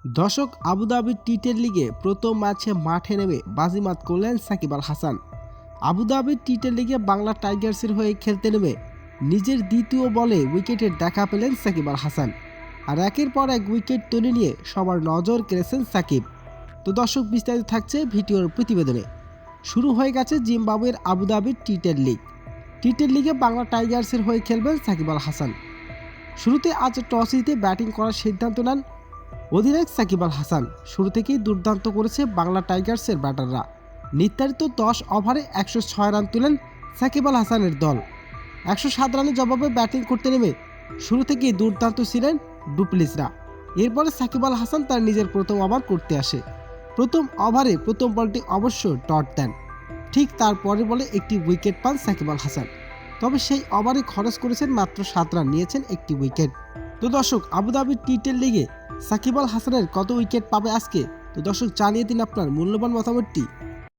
দর্শক, আবুধাবি টি-10 লিগে প্রথম ম্যাচে মাঠে নেমে বাজিমাত করলেন সাকিব আল হাসান। আবুধাবি টি-10 লিগে বাংলা টাইগার্সের হয়ে খেলতে নেমে নিজের দ্বিতীয় বলে উইকেটের দেখা পেলেন সাকিব আল হাসান, আর একের পর এক উইকেট তুলে নিয়ে সবার নজর কেড়েছেন সাকিব। তো দর্শক, বিস্তারিত থাকছে ভিডিওর প্রতিবেদনে। শুরু হয়ে গেছে জিম্বাবুয়ের আবুধাবি টি-10 লিগ। টি-10 লিগে বাংলা টাইগার্সের হয়ে খেলবেন সাকিব আল হাসান। শুরুতে আজ টস জিতে ব্যাটিং করার সিদ্ধান্ত নেন অধিনায়ক সাকিব আল হাসান। শুরু থেকেই দুর্দান্ত করেছে বাংলা টাইগার্সের ব্যাটাররা। নির্ধারিত 10 ওভারে 106 রান তুলেন সাকিব আল হাসানের দল। 107 রানের জবাবে ব্যাটিং করতে নেমে শুরু থেকেই দুর্দান্ত ছিলেন ডুপ্লেসিরা। এরপরে সাকিব আল হাসান তার নিজের প্রথম ওভার করতে আসে। প্রথম ওভারে প্রথম বলটি অবশ্য ডট দেন। ঠিক তার পরের বলে একটি উইকেট পান সাকিব আল হাসান। তবে সেই ওভারে খরচ করেছেন মাত্র 7 রান, নিয়েছেন একটি উইকেট। তো দর্শক, আবুধাবি টি-10 লিগে সাকিব আল হাসানের কত উইকেট পাবে আজকে? তো দর্শক, জানিয়ে দিন আপনার মূল্যবান মতামতটি